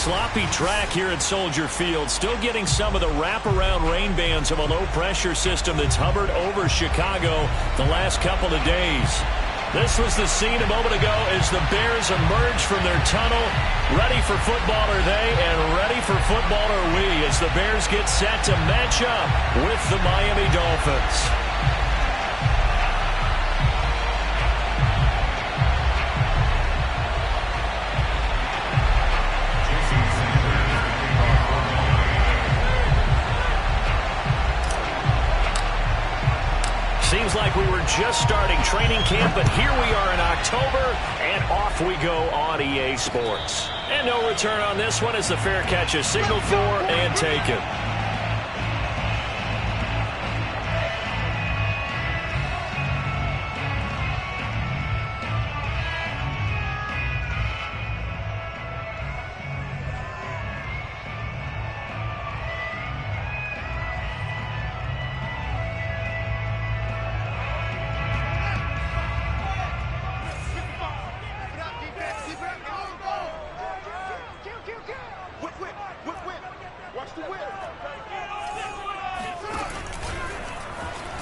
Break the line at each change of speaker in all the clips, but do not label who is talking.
sloppy track here at Soldier Field. Still getting some of the wraparound rain bands of a low-pressure system that's hovered over Chicago the last couple of days. This was the scene a moment ago as the Bears emerge from their tunnel. Ready for football are they, and ready for football are we as the Bears get set to match up with the Miami Dolphins. Seems like we were just starting training camp, but here we are in October, and off we go on EA Sports. And no return on this one as the fair catch is signaled for and taken.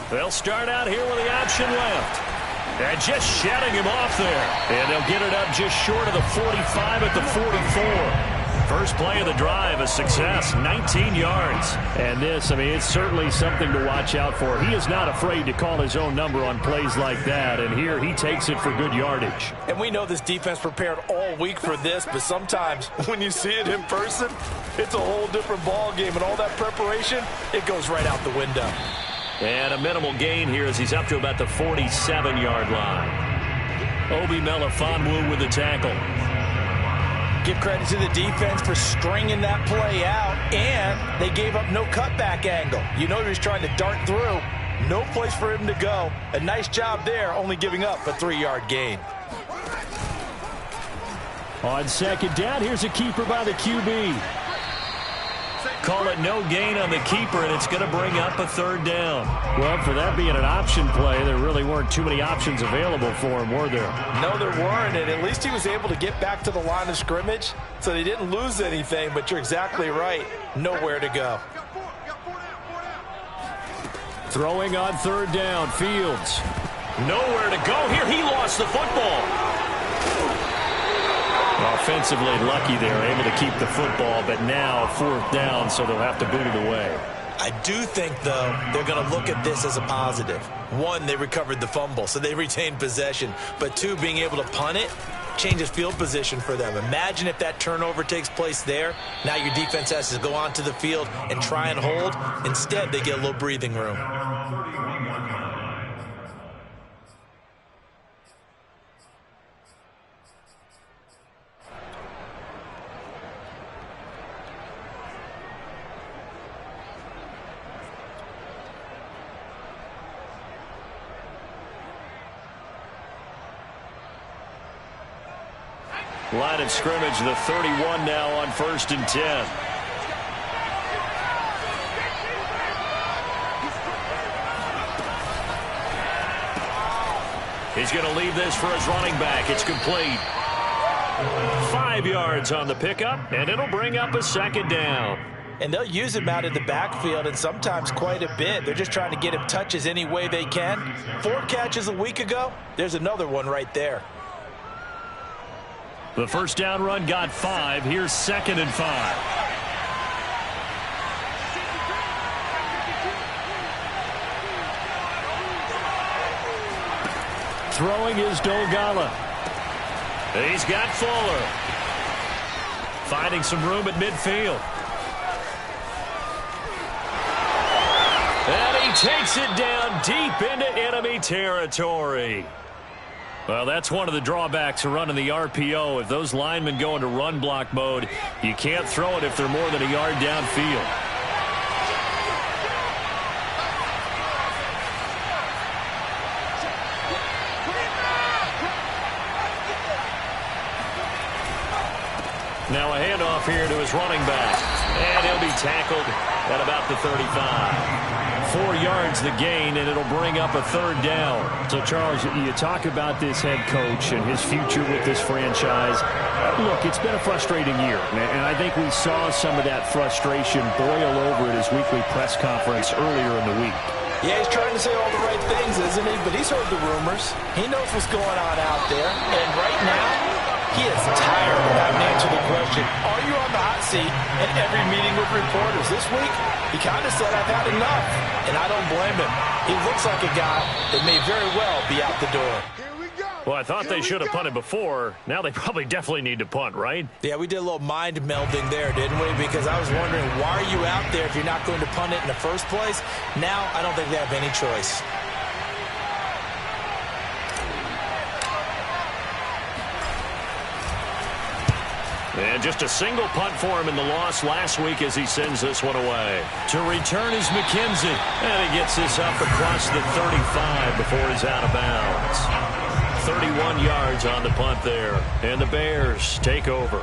They'll start out here with the option left. And just shutting him off there. And they'll get it up just short of the 45 at the 44. First play of the drive, a success, 19 yards. And this, I mean, it's certainly something to watch out for. He is not afraid to call his own number on plays like that. And here he takes it for good yardage.
And we know this defense prepared all week for this, but sometimes when you see it in person, it's a whole different ball game. And all that preparation, it goes right out the window.
And a minimal gain here as he's up to about the 47-yard line. Obi Melifonwu with the tackle.
Give credit to the defense for stringing that play out, and they gave up no cutback angle. You know he was trying to dart through. No place for him to go. A nice job there, only giving up a 3-yard gain.
On second down, here's a keeper by the QB. Call it no gain on the keeper, and it's going to bring up a third down. Well, for that being an option play, there really weren't too many options available for him, were there?
No, there weren't, and at least he was able to get back to the line of scrimmage, so they didn't lose anything, but you're exactly right. Nowhere to go.
Throwing on third down, Fields. Nowhere to go here. He lost the football. Offensively lucky there, able to keep the football, but now fourth down, so they'll have to boot it away.
I do think, though, they're going to look at this as a positive. One, they recovered the fumble, so they retained possession. But two, being able to punt it changes field position for them. Imagine if that turnover takes place there. Now your defense has to go onto the field and try and hold. Instead, they get a little breathing room.
Line of scrimmage, the 31 now on 1st and 10. He's going to leave this for his running back. It's complete. 5 yards on the pickup, and it'll bring up a second down.
And they'll use him out in the backfield, and sometimes quite a bit. They're just trying to get him touches any way they can. 4 catches a week ago. There's another one right there.
The first down run got 5. Here's 2nd and 5. Throwing is Dolgala. He's got Fuller. Finding some room at midfield. And he takes it down deep into enemy territory. Well, that's one of the drawbacks of running the RPO. If those linemen go into run block mode, you can't throw it if they're more than a yard downfield. Now a handoff here to his running back. And he'll be tackled at about the 35. 4 yards the gain, and it'll bring up a third down.
So, Charles, you talk about this head coach and his future with this franchise. Look, it's been a frustrating year, and I think we saw some of that frustration boil over at his weekly press conference earlier in the week.
Yeah, he's trying to say all the right things, isn't he? But he's heard the rumors. He knows what's going on out there. And right now, he is tired of having to answer the question, are you on the hot seat in every meeting with reporters? This week, he kind of said, I've had enough. And I don't blame him. He looks like a guy that may very well be out the door.
Well, I thought they should have punted before. Now they probably definitely need to punt, right?
Yeah, we did a little mind melding there, didn't we? Because I was wondering, why are you out there if you're not going to punt it in the first place? Now, I don't think they have any choice.
And just a single punt for him in the loss last week as he sends this one away. To return is McKenzie. And he gets this up across the 35 before he's out of bounds. 31 yards on the punt there. And the Bears take over.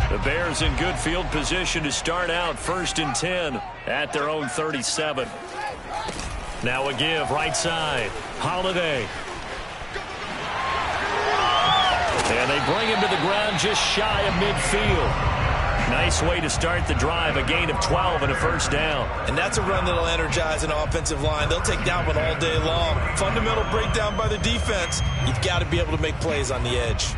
The Bears in good field position to start out 1st and 10 at their own 37. Now a give right side. Holiday. And they bring him to the ground just shy of midfield. Nice way to start the drive. A gain of 12 and a first down.
And that's a run that'll energize an offensive line. They'll take that one all day long. Fundamental breakdown by the defense. You've got to be able to make plays on the edge.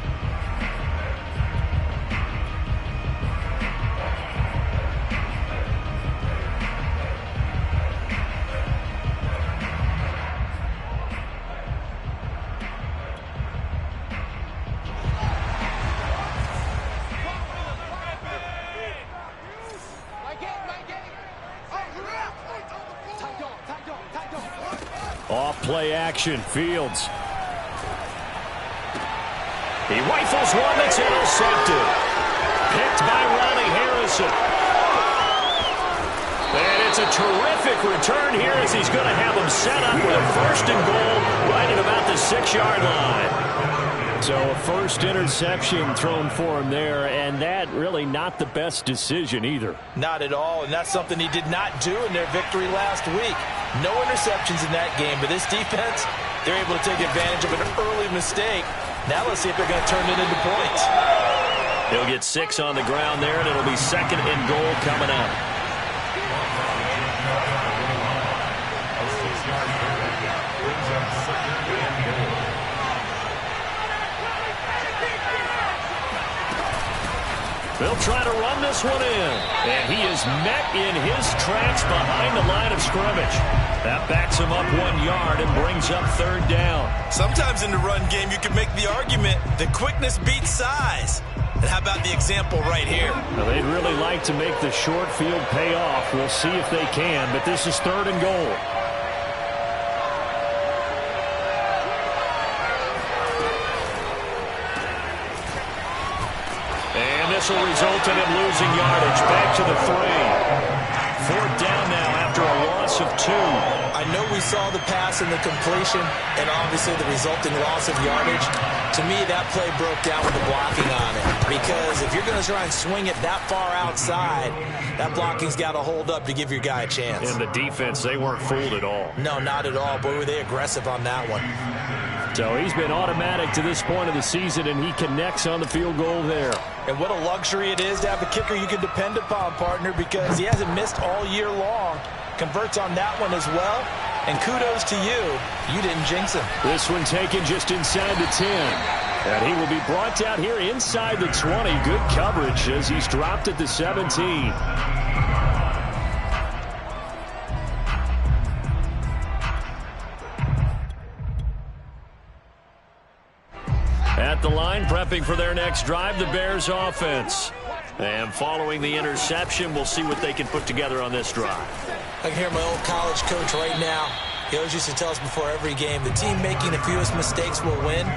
Off play action, Fields. He rifles one that's intercepted. Picked by Ronnie Harrison. And it's a terrific return here as he's going to have him set up with a 1st and goal right at about the 6-yard line.
So a first interception thrown for him there, and that really not the best decision either.
Not at all, and that's something he did not do in their victory last week. No interceptions in that game, but this defense, they're able to take advantage of an early mistake. Now let's see if they're going to turn it into points.
He'll get 6 on the ground there, and it'll be 2nd and goal coming up. They'll try to run this one in. And he is met in his tracks behind the line of scrimmage. That backs him up 1 yard and brings up 3rd down.
Sometimes in the run game, you can make the argument that quickness beats size. And how about the example right here?
Well, they'd really like to make the short field pay off. We'll see if they can, but this is 3rd and goal.
This will result in him losing yardage. Back to the 3. 4th down now after a loss of 2.
I know we saw the pass and the completion and obviously the resulting loss of yardage. To me, that play broke down with the blocking on it. Because if you're going to try and swing it that far outside, that blocking's got to hold up to give your guy a chance.
And the defense, they weren't fooled at all.
No, not at all. Boy, were they aggressive on that one.
So he's been automatic to this point of the season, and he connects on the field goal there.
And what a luxury it is to have a kicker you can depend upon, partner, because he hasn't missed all year long. Converts on that one as well. And kudos to you. You didn't jinx him.
This one taken just inside the 10. And he will be brought down here inside the 20. Good coverage as he's dropped at the 17.
At the line, prepping for their next drive, the Bears offense. And following the interception, we'll see what they can put together on this drive.
I can hear my old college coach right now. He always used to tell us before every game, the team making the fewest mistakes will win.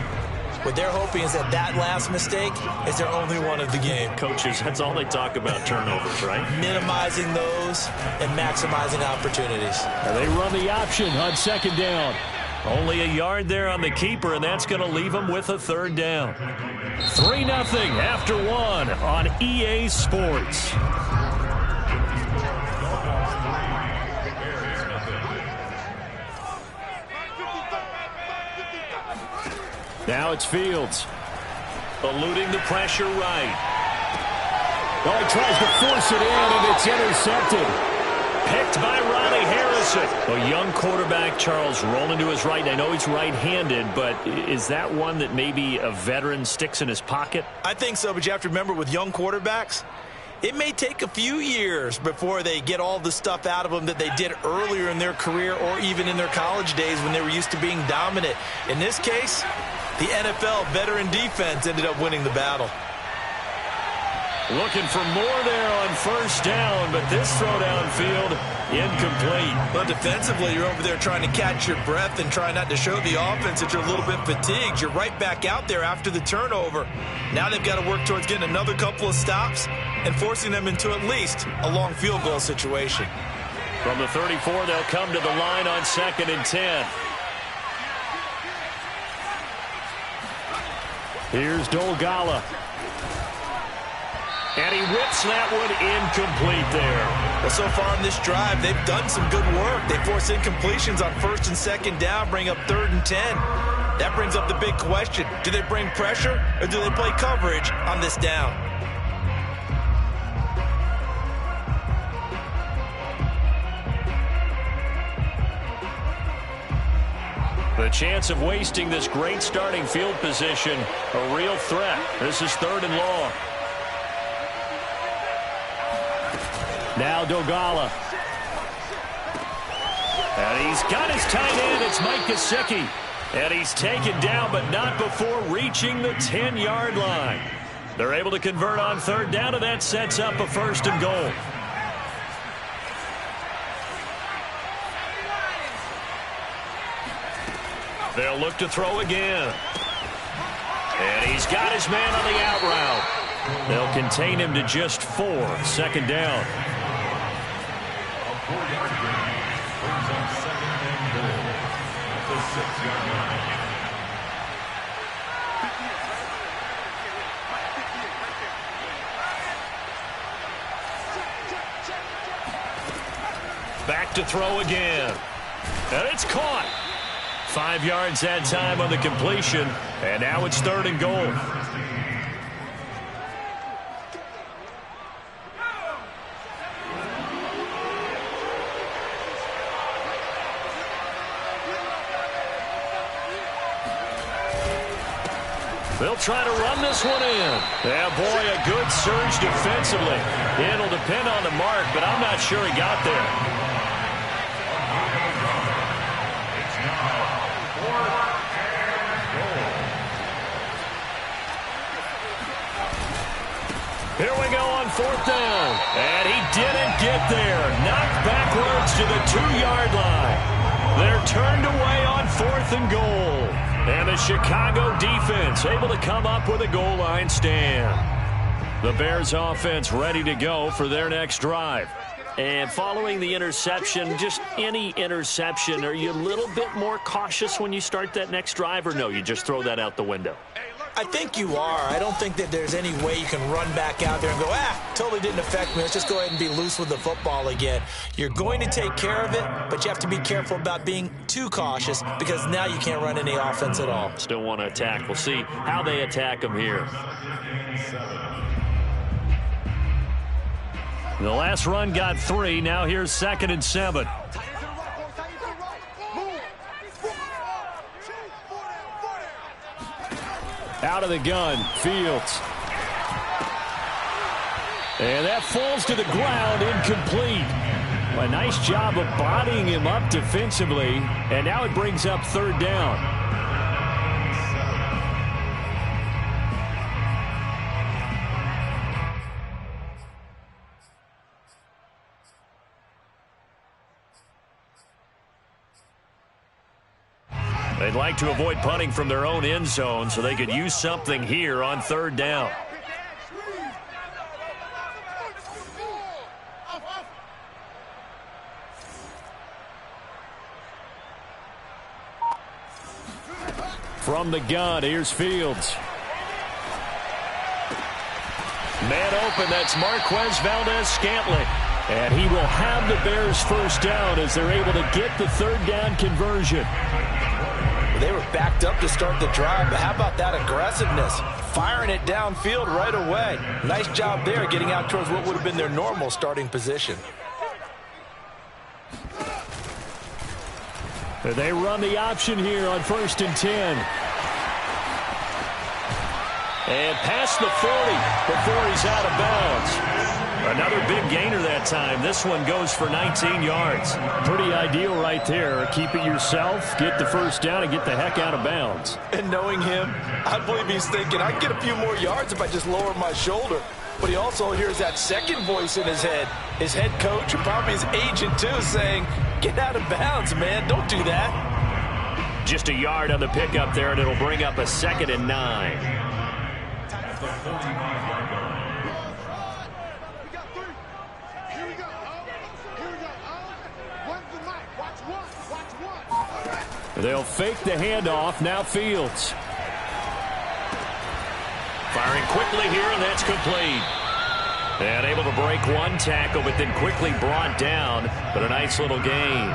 What they're hoping is that that last mistake is their only one of the game.
Coaches, that's all they talk about, turnovers, right?
Minimizing those and maximizing opportunities.
And they run the option on second down.
Only a yard there on the keeper, and that's going to leave them with a third down. 3-0 after one on EA Sports.
Now it's Fields.
Eluding the pressure right.
Oh, he tries to force it in, and it's intercepted.
Picked by Ronnie Harrison. A young quarterback, Charles, rolling to his right. I know he's right-handed, but is that one that maybe a veteran sticks in his pocket?
I think so, but you have to remember with young quarterbacks, it may take a few years before they get all the stuff out of them that they did earlier in their career or even in their college days when they were used to being dominant. In this case, the NFL veteran defense ended up winning the battle.
Looking for more there on first down, but this throw downfield incomplete.
Well, defensively, you're over there trying to catch your breath and try not to show the offense that you're a little bit fatigued. You're right back out there after the turnover. Now they've got to work towards getting another couple of stops and forcing them into at least a long field goal situation.
From the 34, they'll come to the line on 2nd and 10.
Here's Dolgala.
And he whips that one incomplete there.
Well, so far in this drive, they've done some good work. They force incompletions on 1st and 2nd down, bring up 3rd and 10. That brings up the big question. Do they bring pressure or do they play coverage on this down?
The chance of wasting this great starting field position, a real threat. This is 3rd and long.
Now Dolgala.
And he's got his tight end. It's Mike Gesicki. And he's taken down, but not before reaching the 10-yard line. They're able to convert on 3rd down, and that sets up a 1st and goal. They'll look to throw again. And he's got his man on the out route. They'll contain him to just 4. 2nd down. Back to throw again. And it's caught. 5 yards that time on the completion. And now it's 3rd and goal. They'll try to run this one in. Yeah, boy, a good surge defensively. It'll depend on the mark, but I'm not sure he got there. Here we go on 4th down. And he didn't get there. Knocked backwards to the 2-yard line. They're turned away on 4th and goal. And the Chicago defense able to come up with a goal line stand. The Bears offense ready to go for their next drive. And following the interception, just any interception, are you a little bit more cautious when you start that next drive, or no, you just throw that out the window?
I think you are. I don't think that there's any way you can run back out there and go, totally didn't affect me. Let's just go ahead and be loose with the football again. You're going to take care of it, but you have to be careful about being too cautious because now you can't run any offense at all.
Still want to attack. We'll see how they attack them here. The last run got 3. Now here's 2nd and 7.
Out of the gun, Fields. And that falls to the ground, incomplete. A nice job of bodying him up defensively. And now it brings up 3rd down. They'd
like to avoid punting from their own end zone, so they could use something here on third down. From the gun, here's Fields. Man open, that's Marquez Valdez-Scantling. And he will have the Bears first down as they're able to get the third down conversion.
They were backed up to start the drive, but how about that aggressiveness? Firing it downfield right away. Nice job there getting out towards what would have been their normal starting position.
They run the option here on 1st and 10.
And past the 40 before he's out of bounds. Another big gainer that time. This one goes for 19 yards.
Pretty ideal right there. Keep it yourself, get the first down, and get the heck out of bounds.
And knowing him, I believe he's thinking, I can get a few more yards if I just lower my shoulder. But he also hears that second voice in his head. His head coach and probably his agent, too, saying, get out of bounds, man. Don't do that.
Just a yard on the pickup there, and it'll bring up a 2nd and 9.
They'll fake the handoff. Now Fields.
Firing quickly here, and that's complete. And able to break one tackle, but then quickly brought down. But a nice little gain.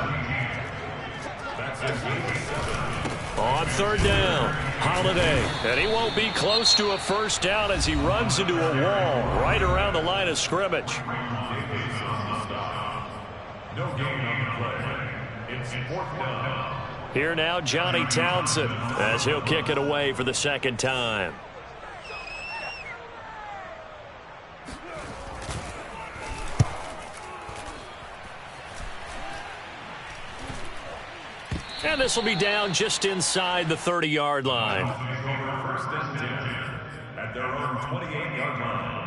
On third down, Holiday. And he won't be close to a first down as he runs into a wall right around the line of scrimmage.
No gain on the play. It's 4th down.
Here now, Johnny Townsend, as he'll kick it away for the second time. And this will be down just inside the 30-yard line.
1st and 10 at their own 28-yard line.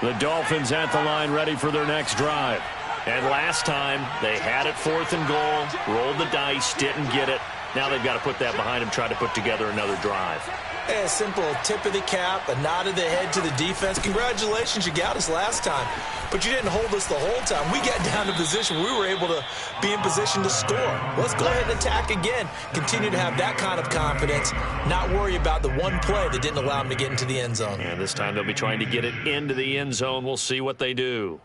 The Dolphins at the line ready for their next drive. And last time, they had it 4th and goal, rolled the dice, didn't get it. Now they've got to put that behind them, try to put together another drive.
A simple tip of the cap, a nod of the head to the defense. Congratulations, you got us last time. But you didn't hold us the whole time. We got down to position. We were able to be in position to score. Let's go ahead and attack again. Continue to have that kind of confidence. Not worry about the one play that didn't allow them to get into the end zone.
And this time they'll be trying to get it into the end zone. We'll see what they do.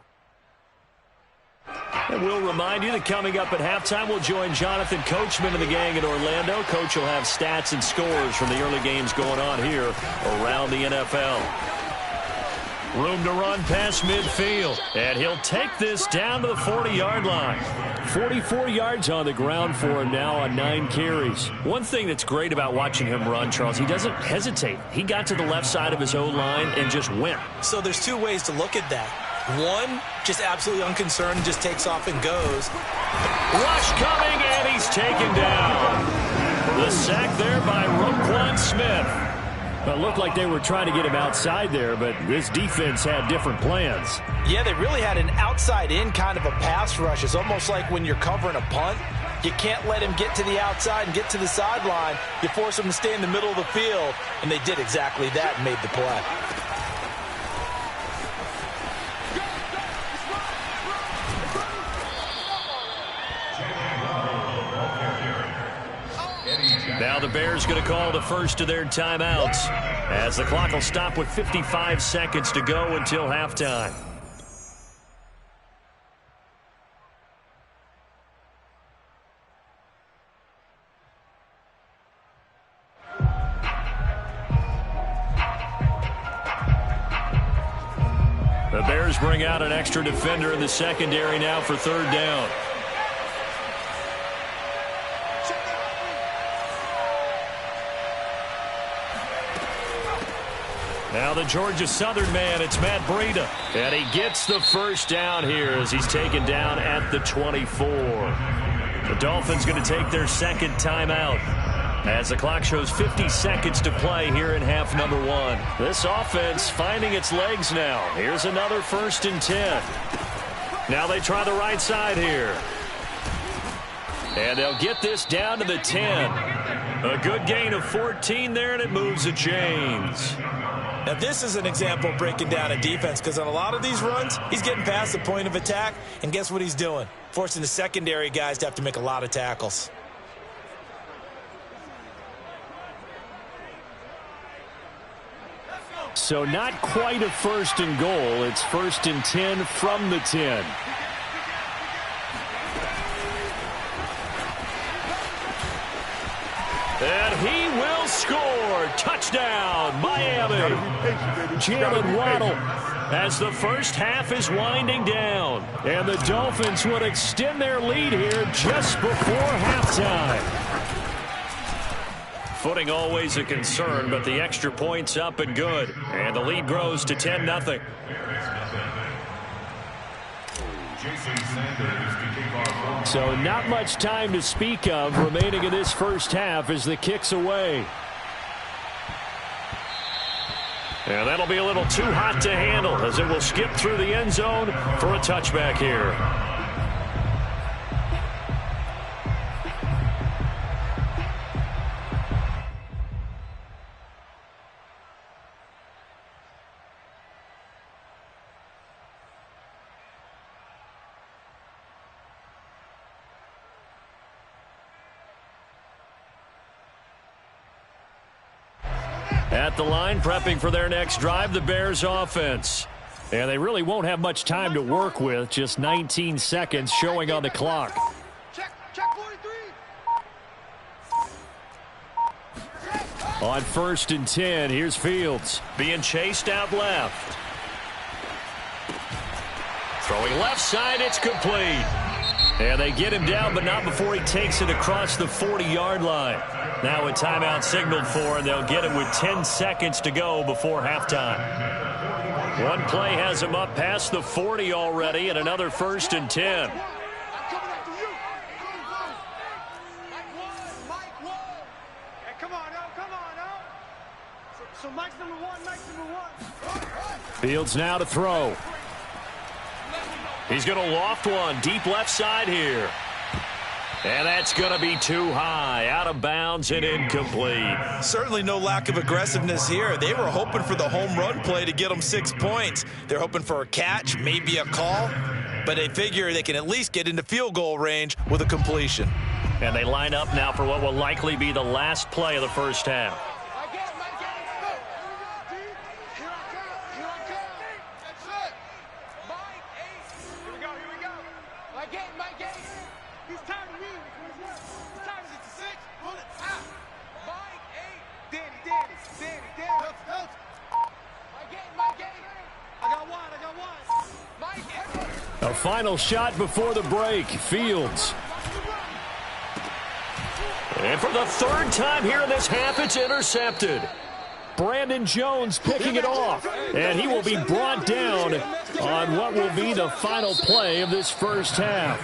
And we'll remind you that coming up at halftime, we'll join Jonathan Coachman and the gang in Orlando. Coach will have stats and scores from the early games going on here around the NFL. Room to run past midfield. And he'll take this down to the 40-yard line. 44 yards on the ground for him now on 9 carries. One thing that's great about watching him run, Charles, he doesn't hesitate. He got to the left side of his O-line and just went.
So there's 2 ways to look at that. One, just absolutely unconcerned, just takes off and goes.
Rush coming, and he's taken down. The sack there by Roquan Smith.
It looked like they were trying to get him outside there, but this defense had different plans.
Yeah, they really had an outside-in kind of a pass rush. It's almost like when you're covering a punt. You can't let him get to the outside and get to the sideline. You force him to stay in the middle of the field, and they did exactly that and made the play.
Now the Bears going to call the first of their timeouts as the clock will stop with 55 seconds to go until halftime. The Bears bring out an extra defender in the secondary now for third down. Now the Georgia Southern man, it's Matt Breida. And he gets the first down here as he's taken down at the 24. The Dolphins going to take their second timeout. As the clock shows 50 seconds to play here in half number 1. This offense finding its legs now. Here's another 1st and 10. Now they try the right side here. And they'll get this down to the 10. A good gain of 14 there, and it moves the chains.
Now, this is an example of breaking down a defense, because on a lot of these runs, he's getting past the point of attack, and guess what he's doing? Forcing the secondary guys to have to make a lot of tackles.
So not quite a 1st and goal. It's 1st and 10 from the 10.
And he will score. Touchdown, Miami. Jalen Waddle as the first half is winding down. And the Dolphins would extend their lead here just before halftime. Footing always a concern, but the extra point's up and good. And the lead grows to 10-0.
So not much time to speak of remaining in this first half as the kick's away.
And that'll be a little too hot to handle as it will skip through the end zone for a touchback here. At the line, prepping for their next drive, the Bears offense. And they really won't have much time to work with, just 19 seconds showing on the clock.
Check 43.
On 1st and 10, here's Fields.
Being chased out left. Throwing left side, it's complete. And they get him down, but not before he takes it across the 40-yard line. Now a timeout signaled for, and they'll get it with 10 seconds to go before halftime. One play has him up past the 40 already, and another 1st and 10.
Fields now to throw.
He's going to loft one deep left side here. And that's going to be too high, out of bounds and incomplete.
Certainly no lack of aggressiveness here. They were hoping for the home run play to get them 6 points. They're hoping for a catch, maybe a call, but they figure they can at least get into field goal range with a completion.
And they line up now for what will likely be the last play of the first half.
A final shot before the break. Fields.
And for the 3rd time here in this half, it's intercepted.
Brandon Jones picking it off. And he will be brought down on what will be the final play of this first half.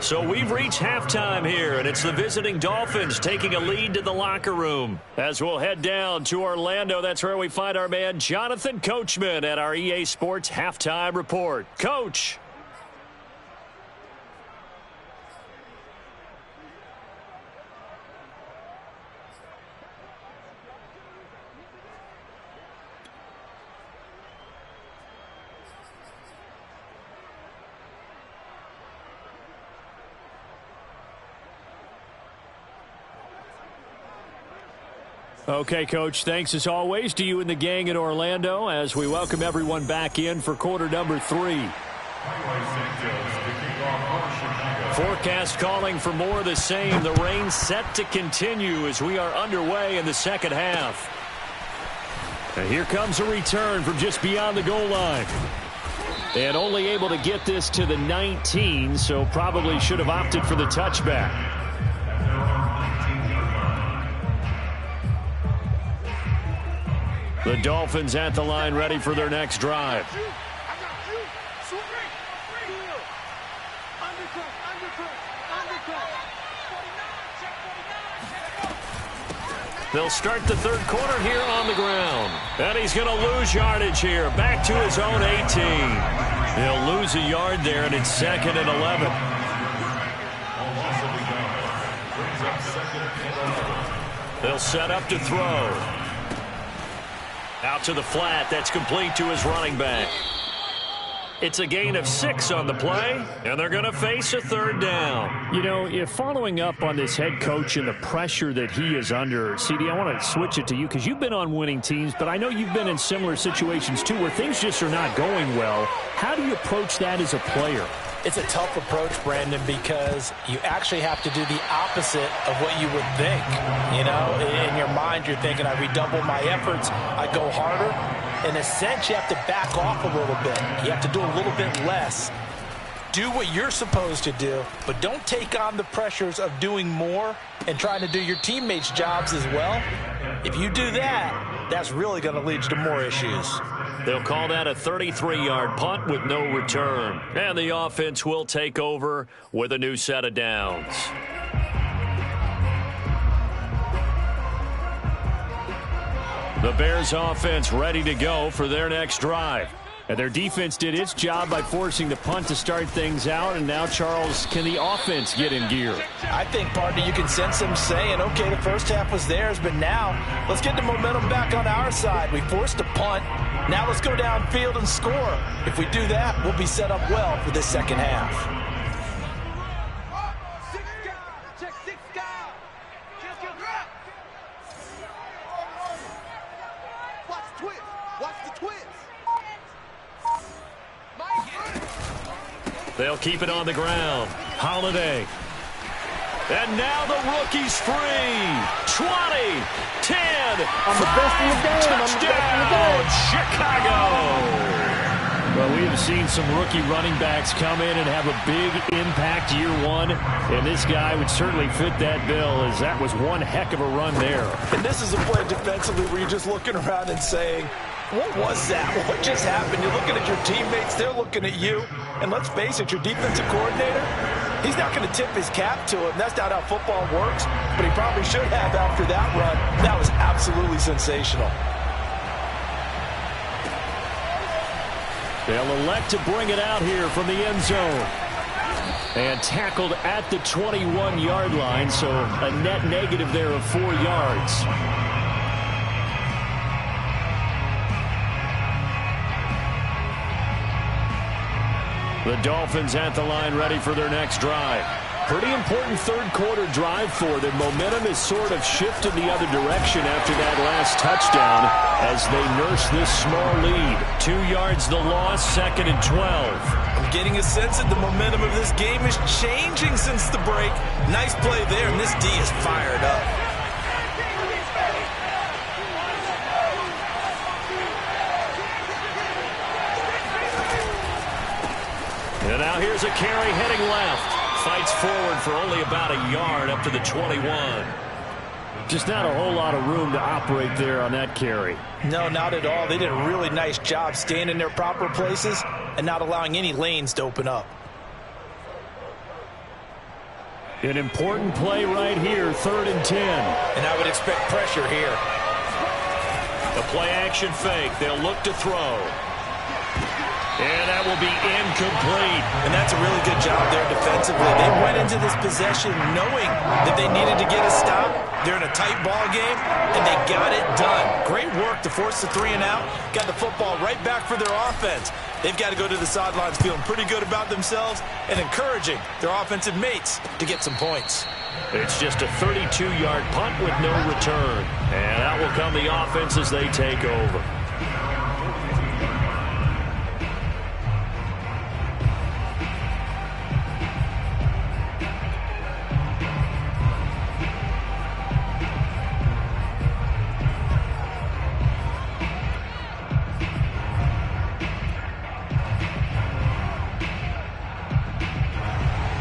So we've reached halftime here, and it's the visiting Dolphins taking a lead to the locker room. As we'll head down to Orlando, that's where we find our man Jonathan Coachman at our EA Sports Halftime Report. Coach.
Okay, Coach, thanks as always to you and the gang in Orlando as we welcome everyone back in for quarter number 3.
Forecast calling for more of the same. The rain set to continue as we are underway in the second half.
And here comes a return from just beyond the goal line. And only able to get this to the 19, so probably should have opted for the touchback. The Dolphins at the line ready for their next drive.
They'll start the third quarter here on the ground. And he's going to lose yardage here. Back to his own 18. He'll lose a yard there, and it's 2nd and 11. They'll set up to throw. Out to the flat. That's complete to his running back. It's a gain of 6 on the play, and they're going to face a third down.
You know, if following up on this head coach and the pressure that he is under, CD, I want to switch it to you because you've been on winning teams, but I know you've been in similar situations too where things just are not going well. How do you approach that as a player?
It's a tough approach, Brandon, because you actually have to do the opposite of what you would think. You know, in your mind, you're thinking, I redouble my efforts, I go harder. In a sense, you have to back off a little bit. You have to do a little bit less. Do what you're supposed to do, but don't take on the pressures of doing more and trying to do your teammates' jobs as well. If you do that, that's really going to lead you to more issues.
They'll call that a 33-yard punt with no return. And the offense will take over with a new set of downs. The Bears offense ready to go for their next drive. And their defense did its job by forcing the punt to start things out. And now, Charles, can the offense get in gear?
I think, partner, you can sense them saying, okay, the first half was theirs, but now let's get the momentum back on our side. We forced a punt. Now let's go downfield and score. If we do that, we'll be set up well for this second half.
They'll keep it on the ground. Holiday. And now the rookie's free. 20, 10,
I'm the best in the game.
touchdown, Chicago. Well, we have seen some rookie running backs come in and have a big impact year one, and this guy would certainly fit that bill, as that was one heck of a run there.
And this is a play defensively where you're just looking around and saying, what was that? What just happened? You're looking at your teammates. They're looking at you. And let's face it, your defensive coordinator, he's not going to tip his cap to him. That's not how football works. But he probably should have after that run. That was absolutely sensational.
They'll elect to bring it out here from the end zone. And tackled at the 21-yard line, so a net negative there of 4 yards. The Dolphins at the line ready for their next drive. Pretty important third quarter drive for them. Momentum has sort of shifted the other direction after that last touchdown as they nurse this small lead.
2 yards the loss, 2nd and 12.
I'm getting a sense that the momentum of this game is changing since the break. Nice play there, and this D is fired up.
And now here's a carry heading left. Fights forward for only about a yard up to the 21.
Just not a whole lot of room to operate there on that carry.
No, not at all. They did a really nice job staying in their proper places and not allowing any lanes to open up.
An important play right here, 3rd and 10.
And I would expect pressure here.
The play action fake. They'll look to throw. And that will be incomplete.
And that's a really good job there defensively. They went into this possession knowing that they needed to get a stop. They're in a tight ball game, and they got it done. Great work to force the 3 and out. Got the football right back for their offense. They've got to go to the sidelines feeling pretty good about themselves and encouraging their offensive mates to get some points.
It's just a 32-yard punt with no return. And out will come the offense as they take over.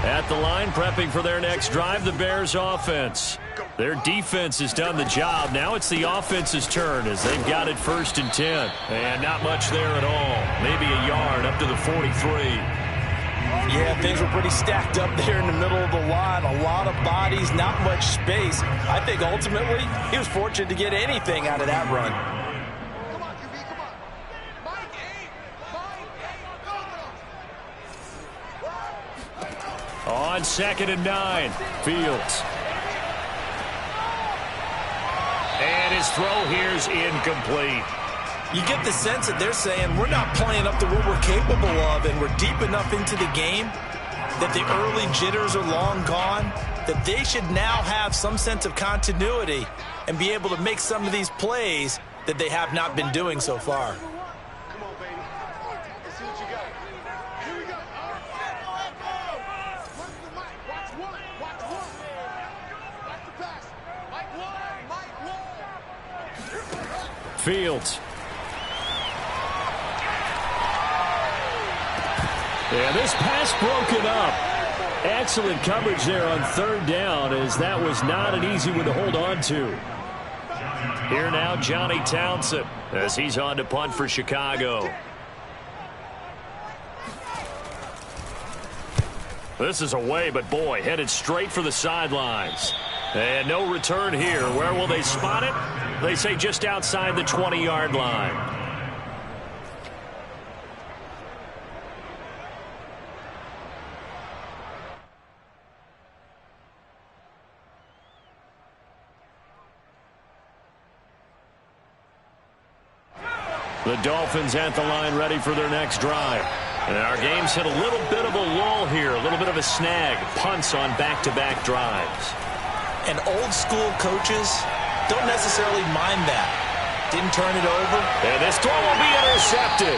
At the line, prepping for their next drive, the Bears offense. Their defense has done the job. Now it's the offense's turn as they've got it 1st and 10. And not much there at all. Maybe a yard up to the 43.
Yeah, things were pretty stacked up there in the middle of the line. A lot of bodies, not much space. I think ultimately he was fortunate to get anything out of that run.
On 2nd and 9, Fields. And his throw here's incomplete.
You get the sense that they're saying we're not playing up to what we're capable of, and we're deep enough into the game that the early jitters are long gone, that they should now have some sense of continuity and be able to make some of these plays that they have not been doing so far.
Come on, baby. Let's see what you got. Here we go. Watch the mic. Watch one. Watch one. Watch the pass. Mike one. Mike one.
Fields. And this pass broken up. Excellent coverage there on 3rd down, as that was not an easy one to hold on to. Here now, Johnny Townsend, as he's on to punt for Chicago. This is away, but boy, headed straight for the sidelines. And no return here. Where will they spot it? They say just outside the 20-yard line. The Dolphins at the line, ready for their next drive. And our game's hit a little bit of a lull here, a little bit of a snag. Punts on back-to-back drives.
And old school coaches don't necessarily mind that. Didn't turn it over.
And this throw will be intercepted.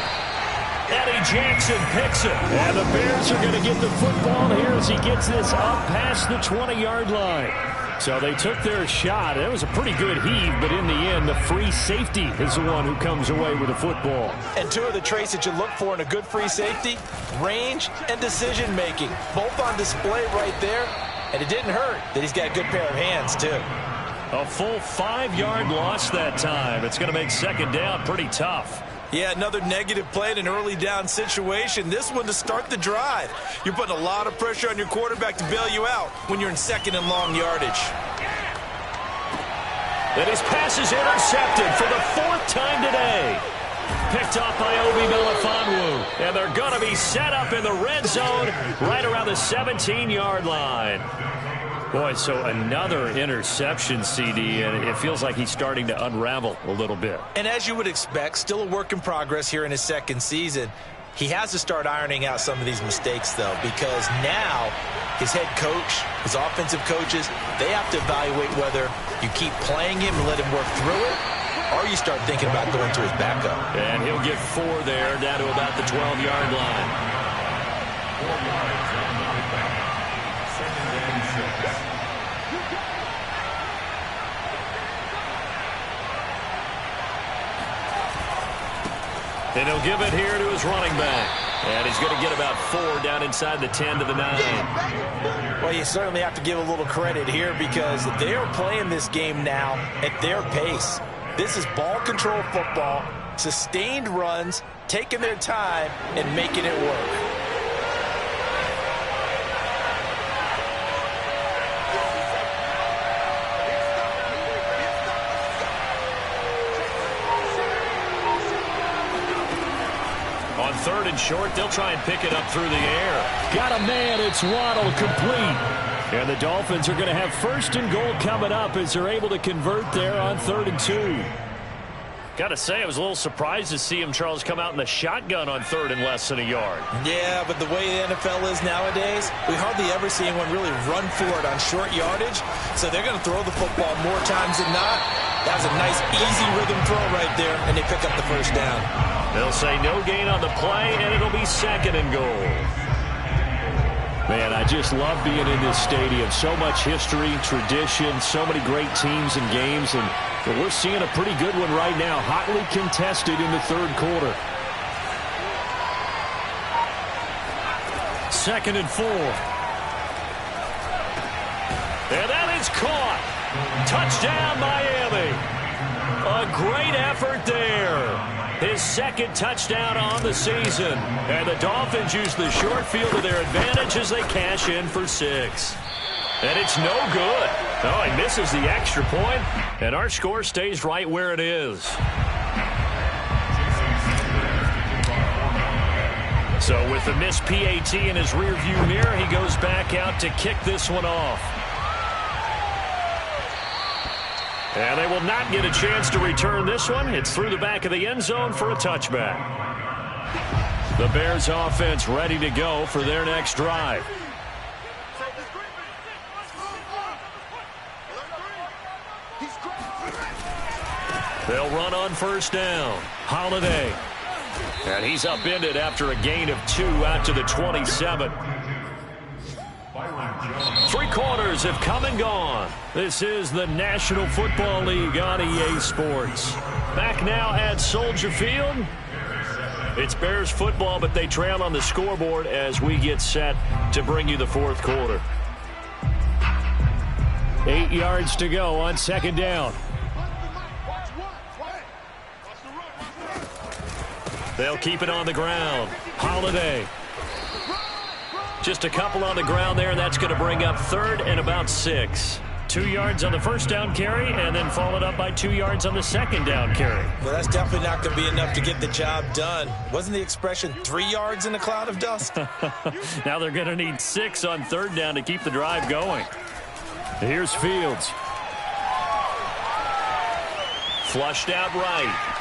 Eddie Jackson picks it. And the Bears are going to get the football here as he gets this up past the 20-yard line. So they took their shot. It was a pretty good heave, but in the end, the free safety is the one who comes away with the football.
And two of the traits that you look for in a good free safety, range and decision-making. Both on display right there. And it didn't hurt that he's got a good pair of hands, too.
A full 5-yard loss that time. It's going to make 2nd down pretty tough.
Yeah, another negative play in an early down situation. This one to start the drive. You're putting a lot of pressure on your quarterback to bail you out when you're in 2nd and long yardage.
And his pass is intercepted for the 4th time today. Picked off by Obi Melifonwu. And they're going to be set up in the red zone right around the 17-yard line. Boy, so another interception, CD, and it feels like he's starting to unravel a little bit.
And as you would expect, still a work in progress here in his 2nd season. He has to start ironing out some of these mistakes, though, because now his head coach, his offensive coaches, they have to evaluate whether you keep playing him and let him work through it, or you start thinking about going to his backup.
And he'll get 4 there, down to about the 12-yard line.
4 yards on the back. 2nd and 6.
And he'll give it here to his running back. And he's going to get about 4 down inside the 10 to the 9.
Well, you certainly have to give a little credit here because they are playing this game now at their pace. This is ball control football, sustained runs, taking their time, and making it work.
On 3rd and short, they'll try and pick it up through the air. Got a man, it's Waddle, complete. And the Dolphins are going to have 1st and goal coming up as they're able to convert there on 3rd and 2. Got to say, I was a little surprised to see him, Charles, come out in the shotgun on 3rd and less than a yard.
Yeah, but the way the NFL is nowadays, we hardly ever see anyone really run for it on short yardage. So they're going to throw the football more times than not. That was a nice, easy rhythm throw right there, and they pick up the 1st down.
They'll say no gain on the play, and it'll be 2nd and goal. Man, I just love being in this stadium. So much history, tradition, so many great teams and games, and we're seeing a pretty good one right now, hotly contested in the 3rd quarter. 2nd and 4. And that is caught. Touchdown, Miami. A great effort there. his second touchdown on the season. And the Dolphins use the short field to their advantage as they cash in for 6. And it's no good. Oh, he misses the extra point, and our score stays right where it is. So with the missed PAT in his rearview mirror, he goes back out to kick this one off. And they will not get a chance to return this one. It's through the back of the end zone for a touchback. The Bears offense ready to go for their next drive. They'll run on first down. Holiday. And he's upended after a gain of 2 out to the 27. 3 quarters have come and gone. This is the National Football League on EA Sports. Back now at Soldier Field. It's Bears football, but they trail on the scoreboard as we get set to bring you the 4th quarter. 8 yards to go on second down. They'll keep it on the ground. Holiday. Just a couple on the ground there, and that's going to bring up 3rd and about 6. 2 yards on the first down carry, and then followed up by 2 yards on the second down carry.
Well, that's definitely not going to be enough to get the job done. Wasn't the expression 3 yards in a cloud of dust?
Now they're going to need 6 on 3rd down to keep the drive going. Here's Fields. Flushed out right.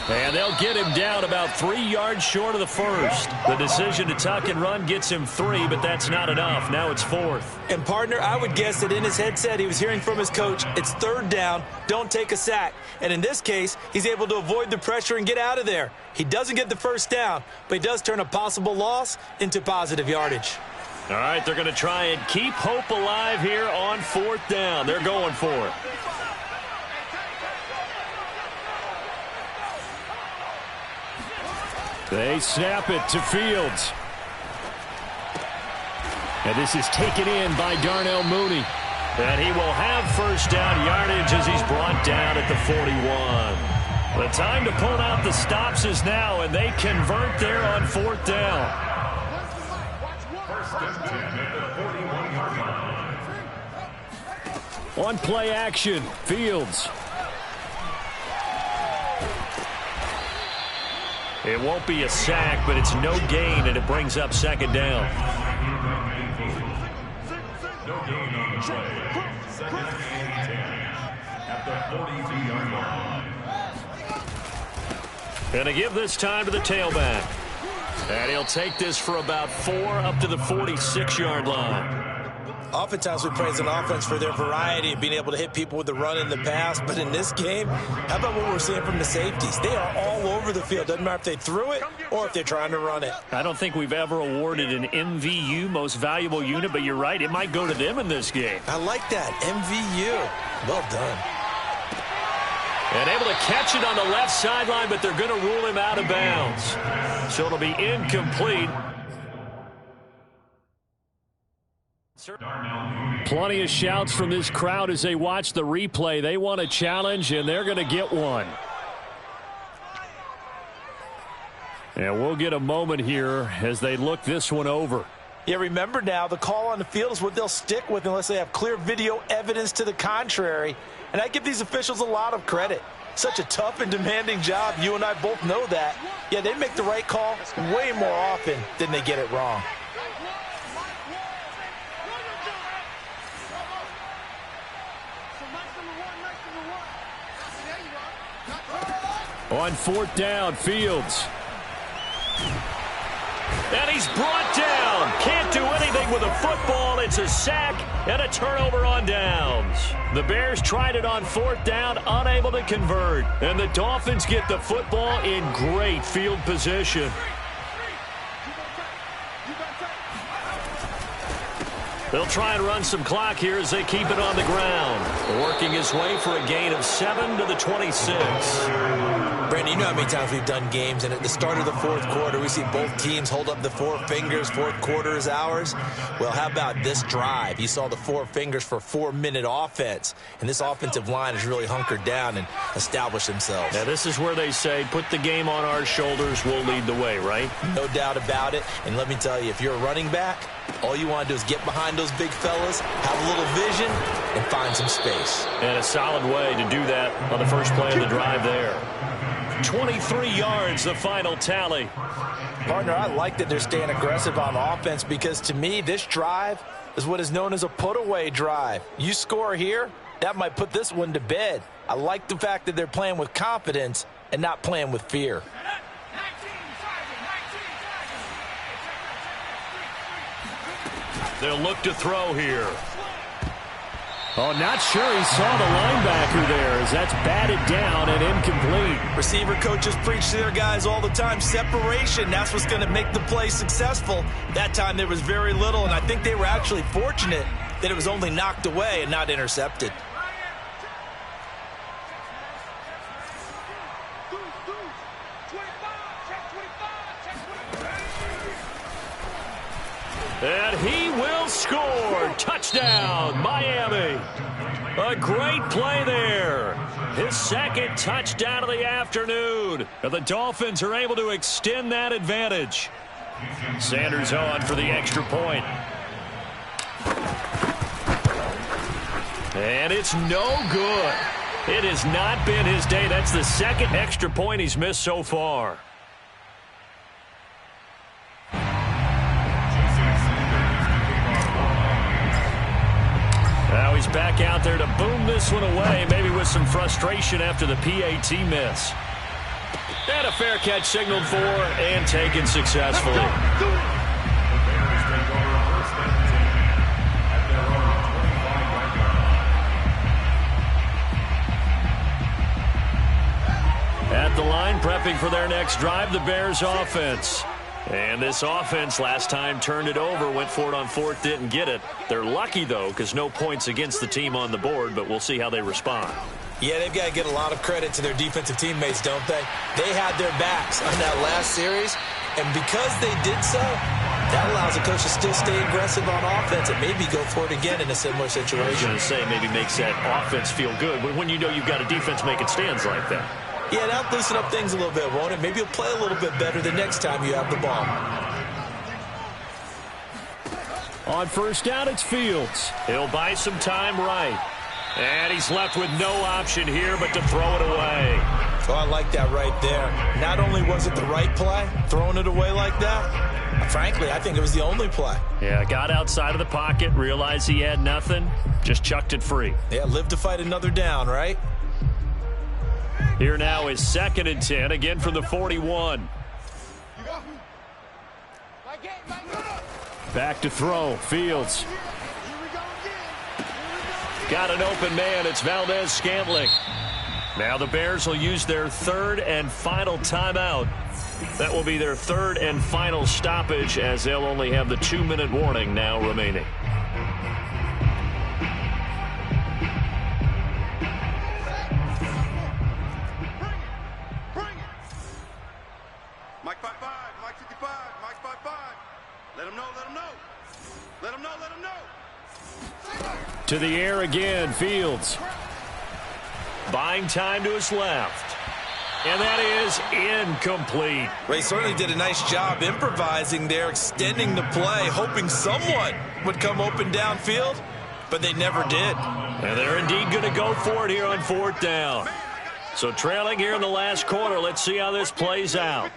And they'll get him down about 3 yards short of the first. The decision to tuck and run gets him 3, but that's not enough. Now it's 4th.
And, partner, I would guess that in his headset he was hearing from his coach, it's 3rd down, don't take a sack. And in this case, he's able to avoid the pressure and get out of there. He doesn't get the first down, but he does turn a possible loss into positive yardage.
All right, they're going to try and keep hope alive here on 4th down. They're going for it. They snap it to Fields. And this is taken in by Darnell Mooney. And he will have first down yardage as he's brought down at the 41. The time to pull out the stops is now, and they convert there on 4th down.
First and 10 at the 41-yard line.
On play action, Fields. It won't be a sack, but it's no gain, and it brings up second down.
No gain on the play. 2nd and 10 at the 42-yard line.
And to give this time to the tailback. And he'll take this for about 4 up to the 46-yard line.
Oftentimes we praise an offense for their variety of being able to hit people with the run and the pass. But in this game, how about what we're seeing from the safeties? They are all over the field. Doesn't matter if they threw it or if they're trying to run it.
I don't think we've ever awarded an MVU, most valuable unit, but you're right. It might go to them in this game.
I like that. MVU. Well done.
And able to catch it on the left sideline, but they're going to rule him out of bounds. So it'll be incomplete. Plenty of shouts from this crowd as they watch the replay. They want a challenge, and they're going to get one. And we'll get a moment here as they look this one over.
Yeah, remember now, the call on the field is what they'll stick with unless they have clear video evidence to the contrary. And I give these officials a lot of credit. Such a tough and demanding job. You and I both know that. Yeah, they make the right call way more often than they get it wrong.
On 4th down, Fields. And he's brought down. Can't do anything with a football. It's a sack and a turnover on downs. The Bears tried it on 4th down, unable to convert. And the Dolphins get the football in great field position. They'll try and run some clock here as they keep it on the ground. Working his way for a gain of 7 to the 26.
Brandon, you know how many times we've done games, and at the start of the fourth quarter, we see both teams hold up the four fingers, fourth quarter is ours. Well, how about this drive? You saw the four fingers for 4-minute offense, and this offensive line has really hunkered down and established themselves.
Now, this is where they say, put the game on our shoulders, we'll lead the way, right?
No doubt about it, and let me tell you, if you're a running back, all you want to do is get behind those big fellas, have a little vision, and find some space.
And a solid way to do that on the first play of the drive there. 23 yards, the final tally.
Partner, I like that they're staying aggressive on offense because, to me, this drive is what is known as a put-away drive. You score here, that might put this one to bed. I like the fact that they're playing with confidence and not playing with fear.
They'll look to throw here.
Oh, not sure he saw the linebacker there as that's batted down and incomplete.
Receiver coaches preach to their guys all the time, separation, that's what's going to make the play successful. That time there was very little, and I think they were actually fortunate that it was only knocked away and not intercepted.
And he will score. Touchdown, Miami. A great play there. His second touchdown of the afternoon. And the Dolphins are able to extend that advantage. Sanders on for the extra point. And it's no good. It has not been his day. That's the second extra point he's missed so far. Now he's back out there to boom this one away, maybe with some frustration after the PAT miss. And a fair catch signaled for and taken successfully. At the line, prepping for their next drive, the Bears offense. And this offense last time turned it over, went for it on fourth, didn't get it. They're lucky, though, because no points against the team on the board, but we'll see how they respond.
Yeah, they've got to get a lot of credit to their defensive teammates, don't they? They had their backs on that last series, and because they did so, that allows the coach to still stay aggressive on offense and maybe go for it again in a similar situation.
I was going to say maybe makes that offense feel good, but when you know you've got a defense making stands like that.
Yeah, that'll loosen up things a little bit, won't it? Maybe you'll play a little bit better the next time you have the ball.
On first down, it's Fields.
He'll buy some time right. And he's left with no option here but to throw it away.
Oh, I like that right there. Not only was it the right play, throwing it away like that, frankly, I think it was the only play.
Yeah, got outside of the pocket, realized he had nothing, just chucked it free.
Yeah, live to fight another down, right?
Here now is 2nd and 10, again from the 41.
Back to throw, Fields.
Got an open man, it's Valdez-Scantling. Now the Bears will use their third and final timeout. That will be their third and final stoppage as they'll only have the 2-minute warning now remaining.
Mike 5-5, Mike 55, Mike 5-5. Let him know, let him know. Let him know, let him know.
To the air again, Fields.
Buying time to his left. And that is incomplete.
Ray certainly did a nice job improvising there, extending the play, hoping someone would come open downfield, but they never did.
And they're indeed going to go for it here on 4th down. So trailing here in the last quarter, let's see how this plays out.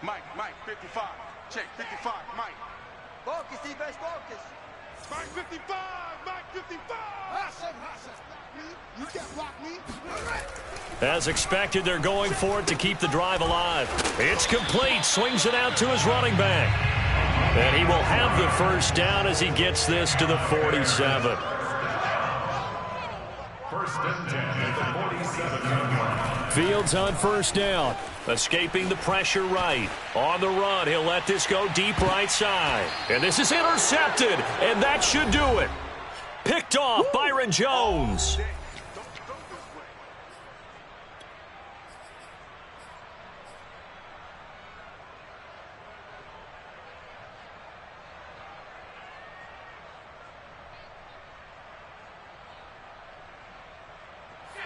Mike 55. Check 55, Mike. Focus, defense, focus. Mike 55, Mike 55. You can't block me.
As expected, they're going for it to keep the drive alive. It's complete. Swings it out to his running back. And he will have the first down as he gets this to the 47.
First and 10 at the 47.
Fields on first down.
Escaping the pressure right. On the run, he'll let this go deep right side. And this is intercepted, and that should do it. Picked off Byron Jones.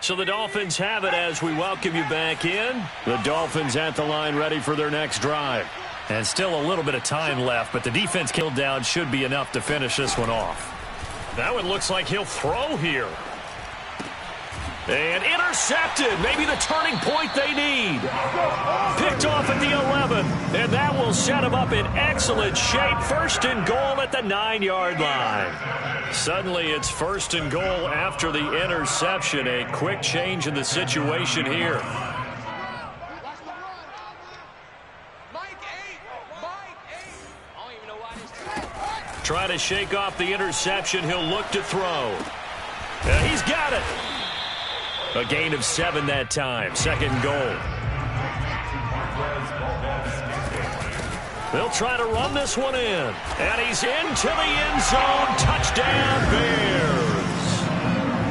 So the Dolphins have it as we welcome you back in. The Dolphins at the line ready for their next drive. And still a little bit of time left, but the defense killed down should be enough to finish this one off. Now it looks like he'll throw here. And intercepted. Maybe the turning point they need. Picked off at the 11. And that will set him up in excellent shape. First and goal at the 9-yard line. Suddenly it's first and goal after the interception. A quick change in the situation here. Try to shake off the interception. He'll look to throw. He's got it. A gain of 7 that time. Second goal. They'll try to run this one in. And he's into the end zone. Touchdown, Bears.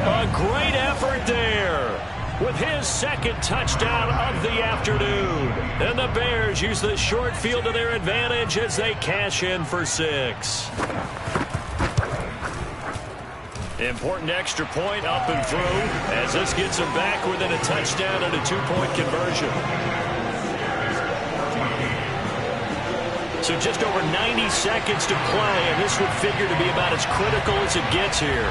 A great effort there with his second touchdown of the afternoon. And the Bears use the short field to their advantage as they cash in for 6. Important extra point up and through as this gets him back within a touchdown and a 2-point conversion. So just over 90 seconds to play, and this would figure to be about as critical as it gets here.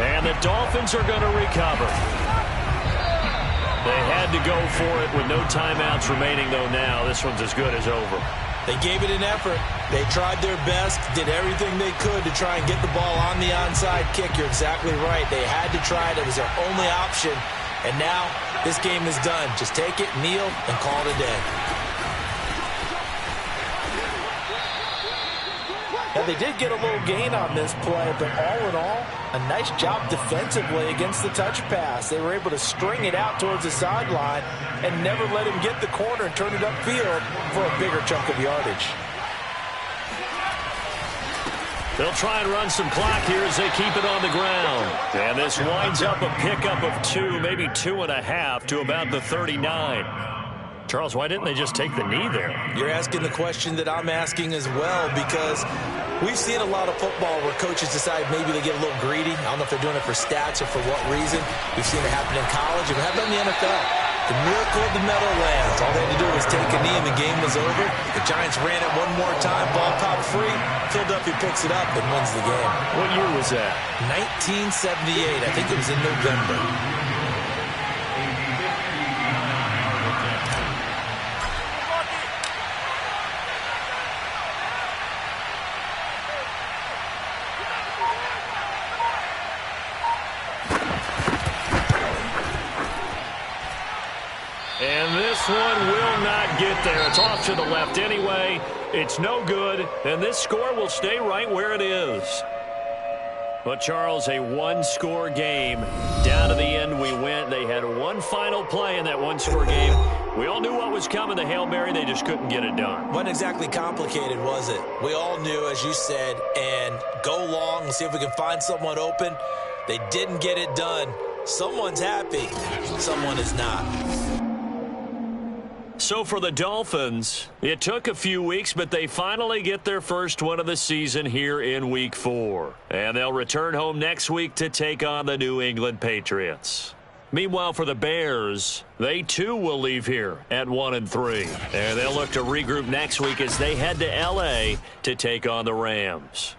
And the Dolphins are going to recover. They had to go for it with no timeouts remaining, though now this one's as good as over.
They gave it an effort. They tried their best, did everything they could to try and get the ball on the onside kick. You're exactly right. They had to try it. It was their only option. And now this game is done. Just take it, kneel, and call it a day. Now, they did get a little gain on this play, but all in all, a nice job defensively against the touch pass. They were able to string it out towards the sideline and never let him get the corner and turn it upfield for a bigger chunk of yardage.
They'll try and run some clock here as they keep it on the ground. And this winds up a pickup of 2, maybe 2.5 to about the 39. Charles, why didn't they just take the knee there?
You're asking the question that I'm asking as well, because we've seen a lot of football where coaches decide maybe they get a little greedy. I don't know if they're doing it for stats or for what reason. We've seen it happen in college and it happened in the NFL. The miracle of the Meadowlands. All they had to do was take a knee and the game was over. The Giants ran it one more time. Ball popped free. Philadelphia picks it up and wins the game.
What year was that?
1978. I think it was in November.
And this one will not get there. It's off to the left anyway. It's no good, and this score will stay right where it is. But, Charles, a one-score game. Down to the end we went. They had one final play in that one-score game. We all knew what was coming, the Hail Mary. They just couldn't get it done.
Wasn't exactly complicated, was it? We all knew, as you said, and go long and see if we can find someone open. They didn't get it done. Someone's happy. Someone is not.
So for the Dolphins, it took a few weeks, but they finally get their first one of the season here in Week 4. And they'll return home next week to take on the New England Patriots. Meanwhile, for the Bears, they too will leave here at 1-3. And they'll look to regroup next week as they head to L.A. to take on the Rams.